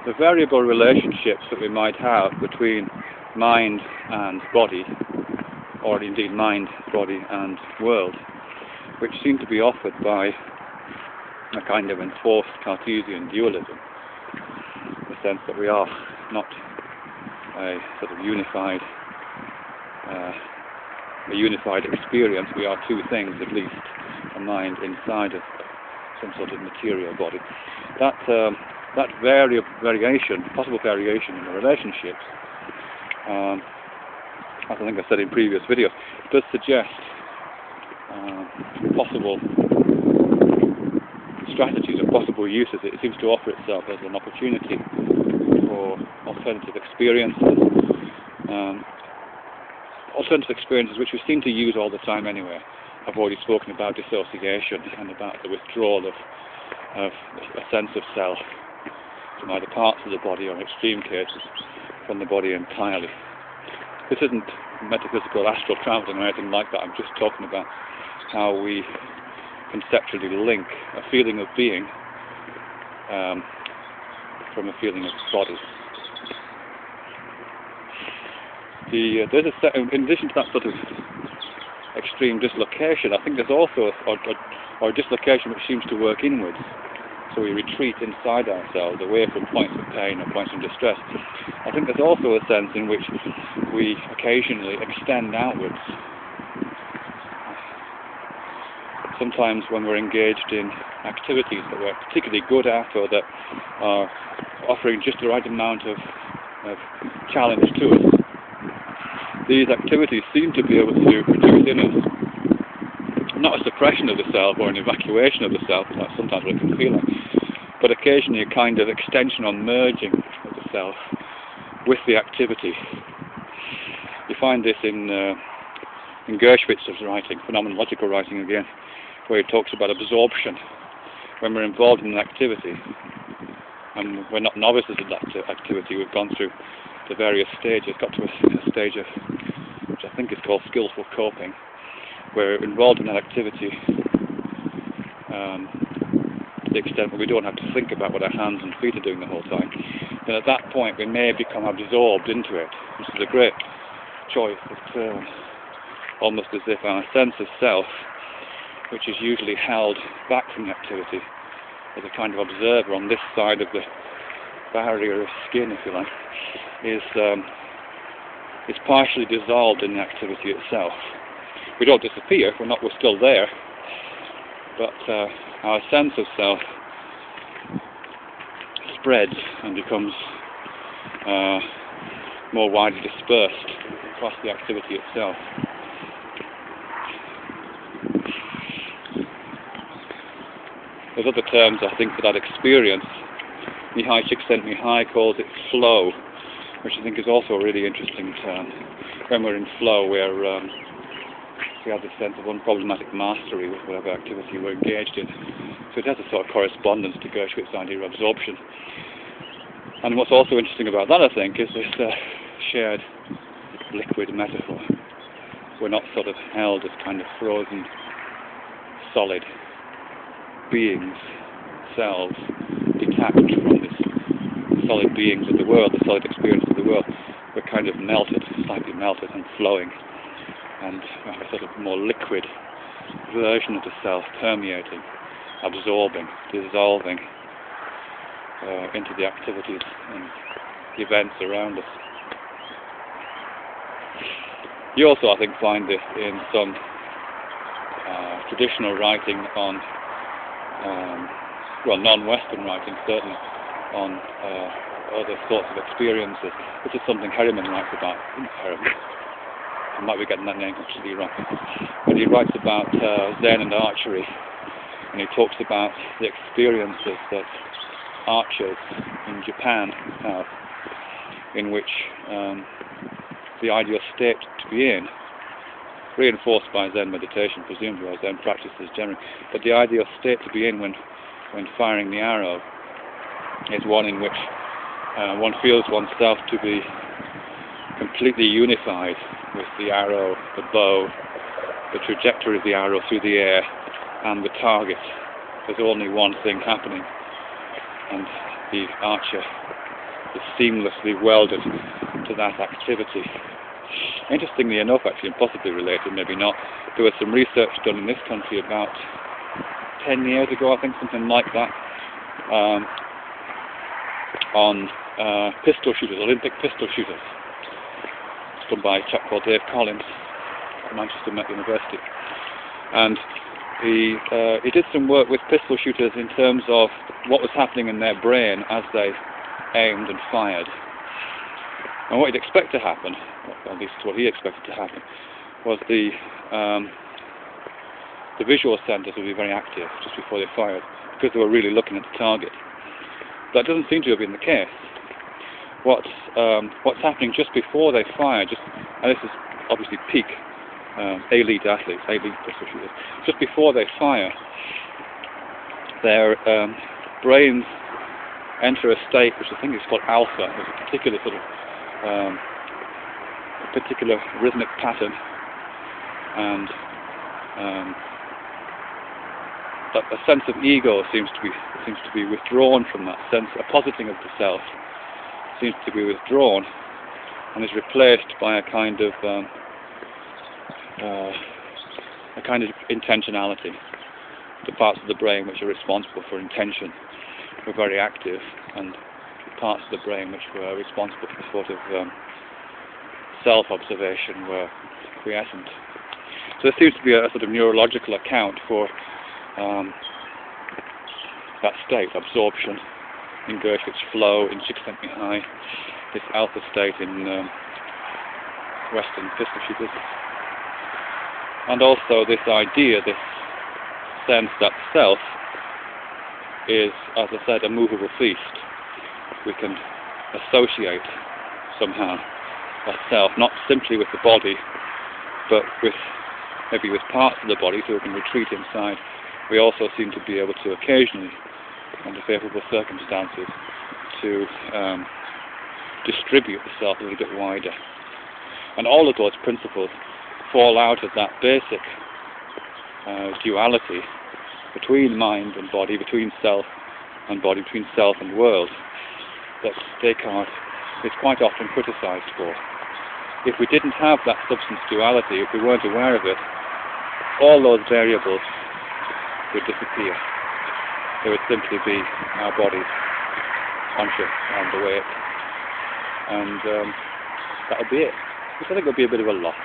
the variable relationships that we might have between mind and body, or indeed mind, body and world, which seem to be offered by a kind of enforced Cartesian dualism, in the sense that we are not a sort of unified experience. We are two things, at least, a mind inside of some sort of material body. That possible variation in the relationships, as I think I said in previous videos, does suggest possible strategies or possible uses. It seems to offer itself as an opportunity for alternative experiences. Alternative experiences which we seem to use all the time anyway. I've already spoken about dissociation and about the withdrawal of a sense of self from either parts of the body or, in extreme cases, from the body entirely. This isn't metaphysical astral traveling or anything like that. I'm just talking about how we conceptually link a feeling of being from a feeling of body. In addition to that sort of extreme dislocation, I think there's also a dislocation which seems to work inwards. So we retreat inside ourselves, away from points of pain or points of distress. I think there's also a sense in which we occasionally extend outwards. Sometimes when we're engaged in activities that we're particularly good at, or that are offering just the right amount of challenge to us, these activities seem to be able to produce in us not a suppression of the self or an evacuation of the self, like sometimes what it can feel like, but occasionally a kind of extension or merging of the self with the activity. You find this in Gershwitz's writing, phenomenological writing again, where he talks about absorption. When we're involved in an activity, and we're not novices in that activity, we've gone through the various stages, got to a stage of, which I think is called skillful coping, where we're involved in that activity to the extent that we don't have to think about what our hands and feet are doing the whole time. Then at that point we may become absorbed into it, which is a great choice of term, almost as if our sense of self, which is usually held back from the activity as a kind of observer on this side of the barrier of skin, if you like, is partially dissolved in the activity itself. We don't disappear, we're still there, but our sense of self spreads and becomes more widely dispersed across the activity itself. There's other terms, I think, for that experience. Mihai Csikszentmihalyi calls it flow, which I think is also a really interesting term. When we're in flow, we have this sense of unproblematic mastery with whatever activity we're engaged in. So it has a sort of correspondence to Gershwitz's idea of absorption. And what's also interesting about that, I think, is this shared liquid metaphor. We're not sort of held as kind of frozen, solid beings, selves, detached from this solid beings of the world, the solid experience of the world. We're kind of melted, slightly melted and flowing, and have a sort of more liquid version of the self, permeating, absorbing, dissolving into the activities and events around us. You also, I think, find this in some traditional writing on non-Western writing, certainly on other sorts of experiences. This is something Harriman writes about. I might be getting that name completely wrong. But he writes about Zen and archery, and he talks about the experiences that archers in Japan have, in which the ideal state to be in, reinforced by Zen meditation, presumably, or Zen practices generally, but the ideal state to be in when firing the arrow is one in which one feels oneself to be completely unified with the arrow, the bow, the trajectory of the arrow through the air, and the target. There's only one thing happening, and the archer is seamlessly welded to that activity. Interestingly enough, actually, and possibly related, maybe not, there was some research done in this country about 10 years ago, I think, something like that, on pistol shooters, Olympic pistol shooters. It's done by a chap called Dave Collins at Manchester Met University. And he did some work with pistol shooters in terms of what was happening in their brain as they aimed and fired. And what you'd expect to happen, or at least what he expected to happen, was the visual centres would be very active just before they fired, because they were really looking at the target. That doesn't seem to have been the case. What's happening just before they fire, and this is obviously peak elite athletes, elite pistol shooters, just before they fire, their brains enter a state which I think is called alpha. There's a particular sort of particular rhythmic pattern, and that a sense of ego seems to be withdrawn from that sense. A positing of the self seems to be withdrawn and is replaced by a kind of intentionality. The parts of the brain which are responsible for intention were very active, and parts of the brain which were responsible for sort of self-observation were quiescent. So there seems to be a sort of neurological account for that state: absorption in Gershwin's flow, in Csikszentmihalyi high, this alpha state in Western pistol shooters. And also this idea, this sense that self is, as I said, a movable feast. We can associate somehow a self, not simply with the body, but maybe with parts of the body, so we can retreat inside. We also seem to be able to occasionally, under favourable circumstances, to distribute the self a little bit wider. And all of those principles fall out of that basic duality between mind and body, between self and body, between self and world, that Descartes is quite often criticised for. If we didn't have that substance duality, if we weren't aware of it, all those variables would disappear. There would simply be our bodies conscious and awake, and that would be it, which I think would be a bit of a loss.